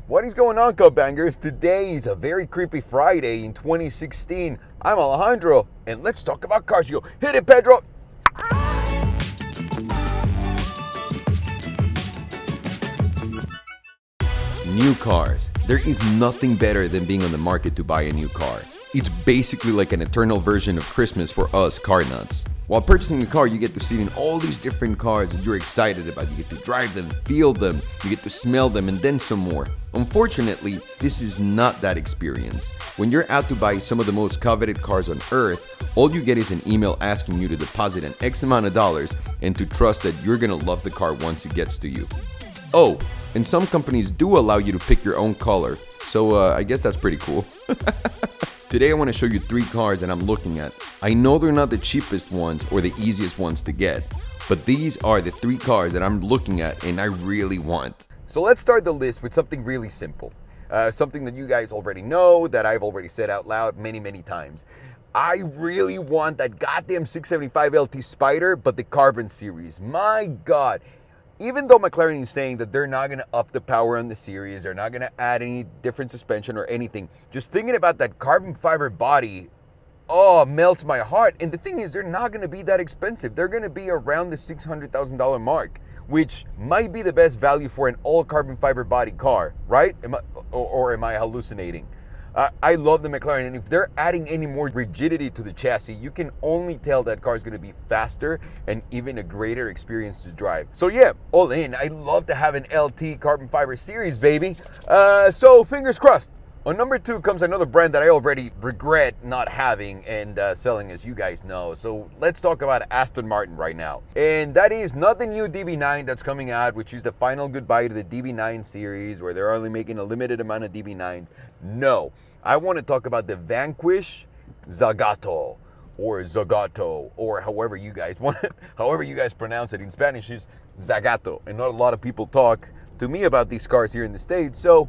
What is going on, Cupbangers? Today is a very creepy Friday in 2016. I'm Alejandro, and let's talk about cars. You go, hit it, Pedro. New cars. There is nothing better than being on the market to buy a new car. It's basically like an eternal version of Christmas for us car nuts. While purchasing a car, you get to sit in all these different cars that you're excited about. You get to drive them, feel them, you get to smell them, and then some more. Unfortunately, this is not that experience. When you're out to buy some of the most coveted cars on earth, all you get is an email asking you to deposit an X amount of dollars and to trust that you're gonna love the car once it gets to you. Oh, and some companies do allow you to pick your own color, so I guess that's pretty cool. Today I want to show you 3 cars that I'm looking at. I know they're not the cheapest ones or the easiest ones to get, but these are the 3 cars that I'm looking at and I really want. So let's start the list with something really simple. Something that you guys already know, that I've already said out loud many times. I really want that goddamn 675 LT Spider, but the Carbon series. My God. Even though McLaren is saying that they're not going to up the power on the series, they're not going to add any different suspension or anything, just thinking about that carbon fiber body, oh, melts my heart. And the thing is, they're not going to be that expensive. They're going to be around the $600,000 mark, which might be the best value for an all carbon fiber body car, right? Or am I hallucinating? I love the McLaren, and if they're adding any more rigidity to the chassis, you can only tell that car is going to be faster and even a greater experience to drive. So yeah, all in. I love to have an LT carbon fiber series, baby. So fingers crossed. On number 2 comes another brand that I already regret not having and selling, as you guys know. So let's talk about Aston Martin right now. And that is not the new DB9 that's coming out, which is the final goodbye to the DB9 series, where they're only making a limited amount of DB9s. No, I want to talk about the Vanquish Zagato, or Zagato, or however you guys want it, however you guys pronounce it. In Spanish is Zagato, and not a lot of people talk to me about these cars here in the States, so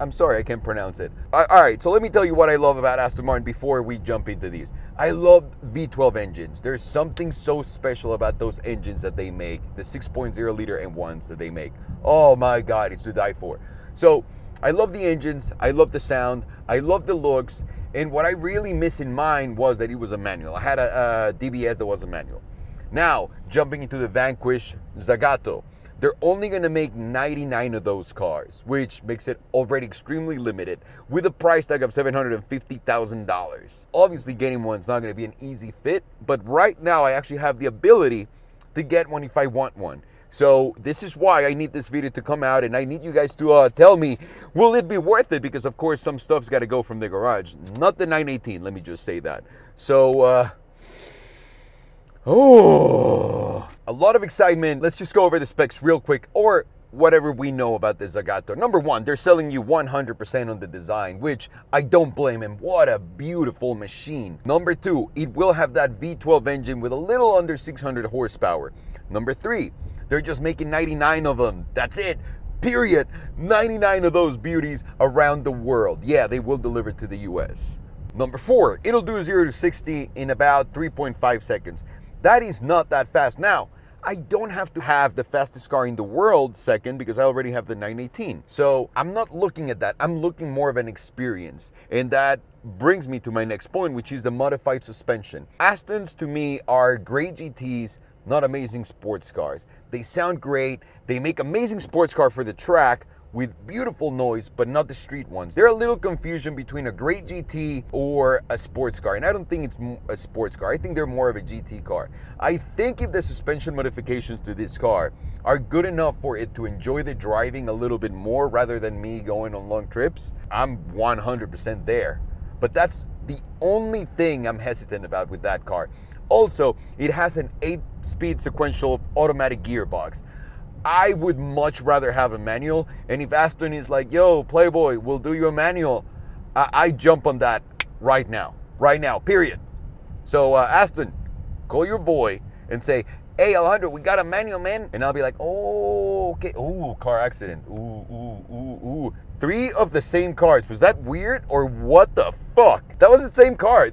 I'm sorry, I can't pronounce it. All right, so let me tell you what I love about Aston Martin before we jump into these. I love V12 engines. There's something so special about those engines that they make, the 6.0 liter M1s that they make. Oh my God, it's to die for. So I love the engines, I love the sound, I love the looks, and what I really miss in mine was that it was a manual. I had a DBS that was a manual. Now, jumping into the Vanquish Zagato, they're only going to make 99 of those cars, which makes it already extremely limited, with a price tag of $750,000. Obviously, getting one's not going to be an easy fit, but right now I actually have the ability to get one if I want one. So this is why I need this video to come out, and I need you guys to tell me, will it be worth it? Because of course some stuff's got to go from the garage. Not the 918, let me just say that. So, a lot of excitement. Let's just go over the specs real quick, or whatever we know about the Zagato. Number 1, they're selling you 100% on the design, which I don't blame him. What a beautiful machine. Number 2, it will have that V12 engine with a little under 600 horsepower. Number 3, they're just making 99 of them. That's it. Period. 99 of those beauties around the world. Yeah, they will deliver to the US. Number 4, it'll do 0 to 60 in about 3.5 seconds. That is not that fast. Now, I don't have to have the fastest car in the world second, because I already have the 918. So I'm not looking at that. I'm looking more of an experience. And that brings me to my next point, which is the modified suspension. Astons to me are great GTs, not amazing sports cars. They sound great. They make amazing sports car for the track with beautiful noise, but not the street ones. There's a little confusion between a great GT or a sports car, and I don't think it's a sports car. I think they're more of a GT car. I think if the suspension modifications to this car are good enough for it to enjoy the driving a little bit more rather than me going on long trips, I'm 100% there. But that's the only thing I'm hesitant about with that car. Also, it has an 8-speed sequential automatic gearbox. I would much rather have a manual, and if Aston is like, yo, Playboy, we'll do you a manual, I jump on that right now, period. So Aston, call your boy and say, hey, Alejandro, we got a manual, man. And I'll be like, oh, okay, oh, car accident, ooh. 3 of the same cars. Was that weird, or what the fuck? That was the same car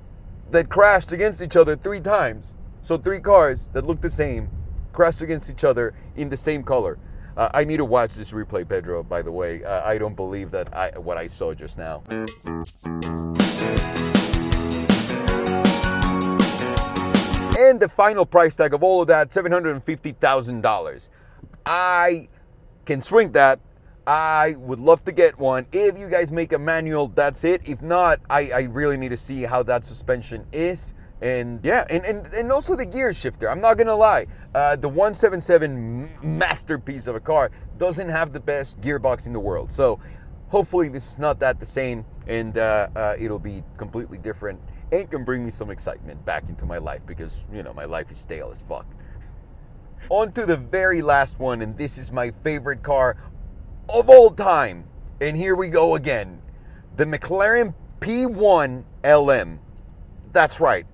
that crashed against each other 3 times. So 3 cars that look the same crashed against each other in the same color. I need to watch this replay, Pedro, by the way. I don't believe that what I saw just now. And the final price tag of all of that, $750,000. I can swing that. I would love to get one. If you guys make a manual, that's it. If not, I really need to see how that suspension is. And yeah, and also the gear shifter. I'm not gonna lie, the 177 masterpiece of a car doesn't have the best gearbox in the world. So hopefully this is not that the same, and it'll be completely different and can bring me some excitement back into my life, because you know my life is stale as fuck. On to the very last one, and this is my favorite car of all time. And here we go again, the McLaren P1 LM. That's right,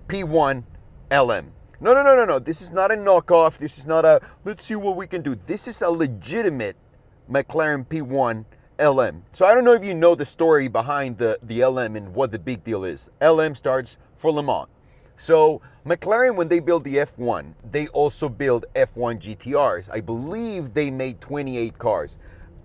P1 LM. No. This is not a knockoff. This is not a, let's see what we can do. This is a legitimate McLaren P1 LM. So I don't know if you know the story behind the LM and what the big deal is. LM starts for Le Mans. So McLaren, when they build the F1, they also build F1 GTRs. I believe they made 28 cars.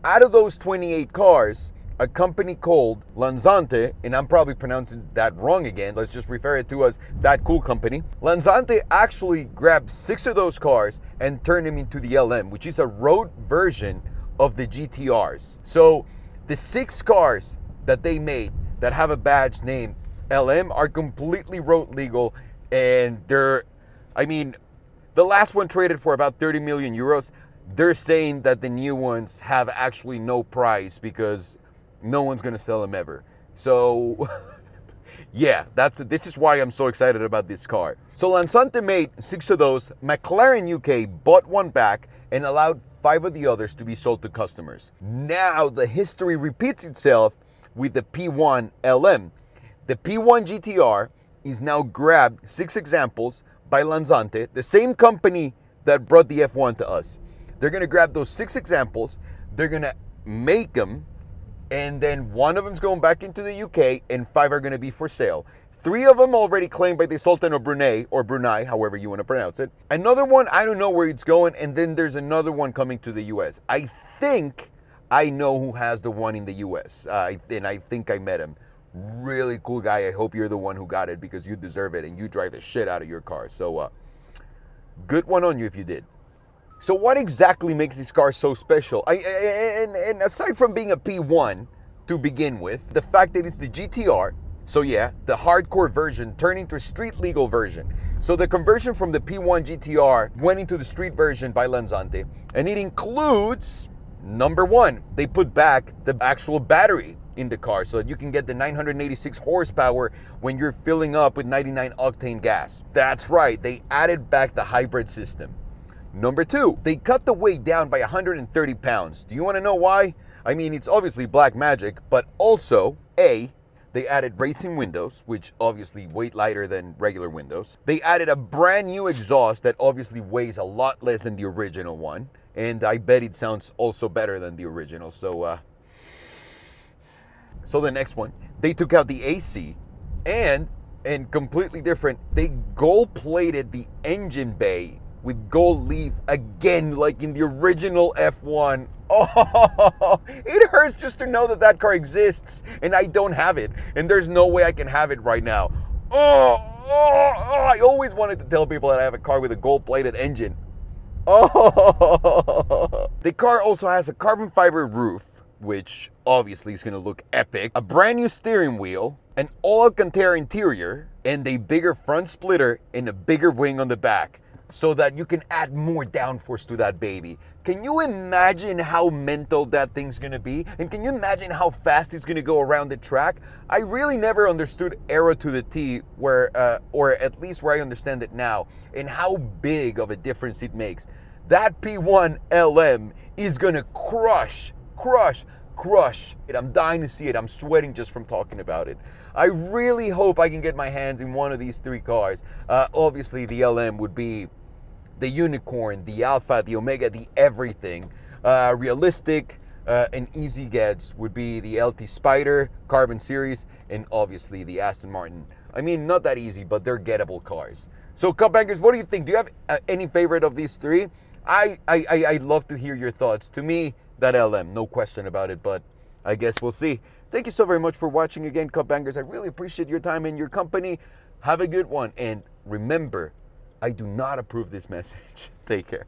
Out of those 28 cars, a company called Lanzante, and I'm probably pronouncing that wrong again, let's just refer it to as That Cool Company. Lanzante actually grabbed 6 of those cars and turned them into the LM, which is a road version of the GTRs. So the 6 cars that they made that have a badge named LM are completely road legal, and they're, I mean, the last one traded for about 30 million euros. They're saying that the new ones have actually no price because no one's gonna sell them ever. So yeah, this is why I'm so excited about this car. So Lanzante made 6 of those. McLaren UK bought one back and allowed 5 of the others to be sold to customers. Now the history repeats itself with the P1 LM. The P1 GTR is now grabbed 6 examples by Lanzante, the same company that brought the F1 to us. They're gonna grab those 6 examples, they're gonna make them, and then 1 of them's going back into the UK, and 5 are gonna be for sale. 3 of them already claimed by the Sultan of Brunei, or Brunei, however you wanna pronounce it. Another one, I don't know where it's going, and then there's another one coming to the US. I think I know who has the one in the US, and I think I met him. Really cool guy. I hope you're the one who got it, because you deserve it and you drive the shit out of your car. So good one on you if you did. So what exactly makes this car so special? And aside from being a P1 to begin with, the fact that it's the GTR, so yeah, the hardcore version turned into a street legal version. So the conversion from the P1 GTR went into the street version by Lanzante, and it includes, number 1, they put back the actual battery in the car so that you can get the 986 horsepower when you're filling up with 99 octane gas. That's right, they added back the hybrid system. Number 2, they cut the weight down by 130 pounds. Do you want to know why? I mean, it's obviously black magic, but also, A, they added racing windows, which obviously weigh lighter than regular windows. They added a brand new exhaust that obviously weighs a lot less than the original one, and I bet it sounds also better than the original. So the next one, they took out the AC, and completely different, they gold-plated the engine bay with gold leaf again, like in the original F1. Oh, it hurts just to know that that car exists and I don't have it, and there's no way I can have it right now. I always wanted to tell people that I have a car with a gold-plated engine. The car also has a carbon fiber roof, which obviously is gonna look epic, a brand new steering wheel, an all-Alcantara interior, and a bigger front splitter and a bigger wing on the back, so that you can add more downforce to that baby. Can you imagine how mental that thing's gonna be? And can you imagine how fast it's gonna go around the track? I really never understood aero to the T, where, or at least where I understand it now, and how big of a difference it makes. That P1 LM is gonna crush. I'm dying to see it. I'm sweating just from talking about it. I really hope I can get my hands in one of these 3 cars. Obviously, the LM would be the unicorn, the alpha, the omega, the everything. Realistic and easy gets would be the LT Spider, Carbon Series, and obviously the Aston Martin. I mean, not that easy, but they're gettable cars. So, Cupbangers, what do you think? Do you have any favorite of these 3? I'd love to hear your thoughts. To me, that LM, no question about it, but I guess we'll see. Thank you so very much for watching again, Cupbangers. I really appreciate your time and your company. Have a good one. And remember, I do not approve this message. Take care.